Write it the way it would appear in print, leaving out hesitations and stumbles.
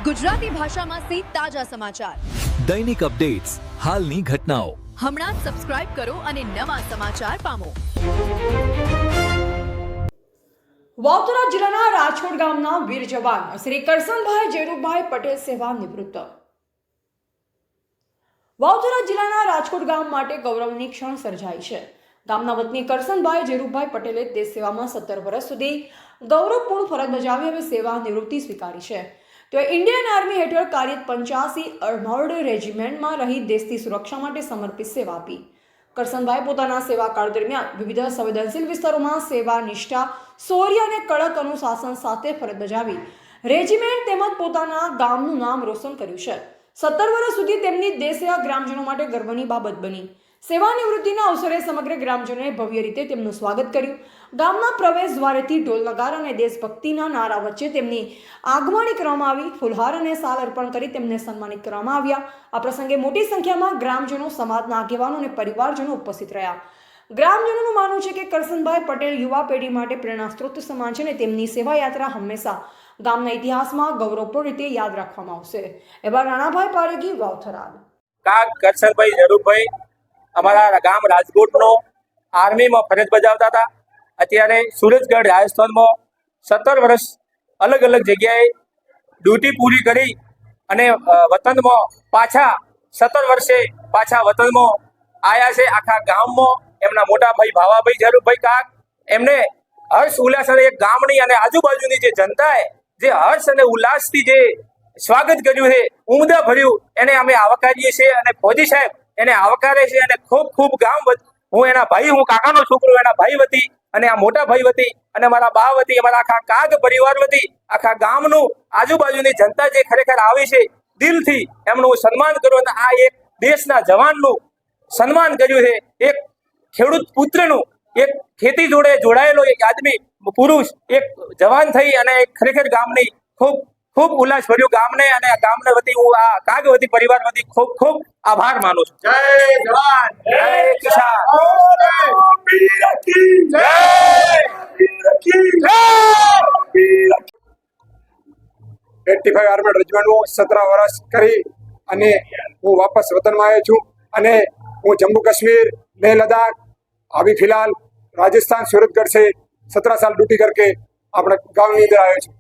ગુજરાતી ભાષામાં તાજા સમાચાર, દૈનિક અપડેટ્સ, હાલની ઘટનાઓ. હમણાં જ સબસ્ક્રાઇબ કરો અને નવા સમાચાર પામો. વાવથરા જિલ્લાના રાજકોટ ગામના વીર જવાન શ્રી કરસનભાઈ જેરુભાઈ પટેલ સેવા નિવૃત્ત. વાવથરા જિલ્લાના રાજકોટ ગામ માટે ગૌરવની ક્ષણ સર્જાઈ છે. ગામના વતની કરસનભાઈ જેરુભાઈ પટેલે દેશ સેવામાં 17 વર્ષ સુધી ગૌરવપૂર્ણ ફરજ બજાવી હવે સેવા નિવૃત્તિ સ્વીકારી છે. તેઓ ઇન્ડિયન આર્મી હેઠળ કાર્યરત 85 આર્મર્ડ રેજિમેન્ટમાં રહી દેશની સુરક્ષા માટે સમર્પિત સેવા આપી. કરસનભાઈ પોતાના સેવાકાળ દરમિયાન વિવિધ સંવેદનશીલ વિસ્તારોમાં સેવા નિષ્ઠા, શૌર્ય અને કડક અનુશાસન સાથે ફરજ બજાવી રેજિમેન્ટ તેમજ પોતાના ગામનું નામ રોશન કર્યું છે. 17 વર્ષ સુધી તેમની દેશ સેવા ગ્રામજનો માટે ગર્વની બાબત બની. સેવા નિવૃત્તિના અવસરે સમગ્ર ગ્રામજનોએ ભવ્ય રીતે તેમનું સ્વાગત કર્યું. ગામના પ્રવેશ દ્વારેથી ઢોલ નગારા અને દેશભક્તિના નારા વચ્ચે તેમની આગમણી કરવામાં આવી. ફૂલહાર અને શાલ અર્પણ કરી તેમને સન્માનિત કરવામાં આવ્યા. આ પ્રસંગે મોટી સંખ્યામાં ગ્રામજનો, સમાજના આગેવાનો અને પરિવારજનો ઉપસ્થિત રહ્યા. ગ્રામજનોનું માનવું છે કે કરસનભાઈ પટેલ યુવા પેઢી માટે પ્રેરણા સ્ત્રોત સમાન છે અને તેમની સેવા યાત્રા હંમેશા ગામના ઇતિહાસમાં ગૌરવપૂર્ણ રીતે યાદ રાખવામાં આવશે. એવા રાણાભાઈ પારેખી, વાવથરા. કરસનભાઈ જેરુભાઈ અમારા ગામ રાજકોટનો આર્મીમાં ફરજ બજાવતા હતા. અત્યારે સુરજગઢ રાજસ્થાનમાં 17 વર્ષ અલગ અલગ જગ્યાએ ડ્યુટી પૂરી કરી અને વતનમાં પાછા 17 વર્ષે પાછા વતનમાં આવ્યા છે. આખા ગામમાં એમના મોટા ભાઈ ભાવાભાઈ જેરુભાઈ કાક એમને હર્ષ ઉલ્લાસ અને એક ગામની અને આજુબાજુની જે જનતાએ જે હર્ષ અને ઉલ્લાસથી જે સ્વાગત કર્યું છે, ઉમદા ભર્યું, એને અમે આવકારીએ છીએ. અને ફૌજી સાહેબ એને આવકારે છે અને ખૂબ ખૂબ ગામ હું એના ભાઈ, હું કાકાનો છોકરો એના ભાઈ વતી અને આ મોટા ભાઈ વતી અને મારા બા વતી, અમારા આખા કાગ પરિવાર વતી આખા ગામનું આજુબાજુની જનતા જે ખરેખર આવી છે દિલથી એમનું સન્માન કર્યું. અને આ એક દેશના જવાનનું સન્માન કર્યું છે. એક ખેડૂત પુત્રનું, એક ખેતી જોડે જોડાયેલો એક આદમી, પુરુષ, એક જવાન થઈ અને ખરેખર ગામની ખૂબ ખૂબ ઉલ્લાસ ભર્યું ગામને અને ગામને વતી હું આ કાગ વતી પરિવાર વતી ખૂબ ખૂબ આભાર માનું છું. જય જવાન, જય કિસાન, જય 85 આર્મર્ડ રેજિમેન્ટમાં 17 વર્ષ કરી અને હું વાપસ વતનમાં આવ્યો છું. અને હું જમ્મુ कश्मीर, लेह लद्दाख, अभी फिलहाल राजस्थान सूरतगढ़ से 17 साल ड्यूटी करके अपने गाँव ની અંદર આવ્યો છું.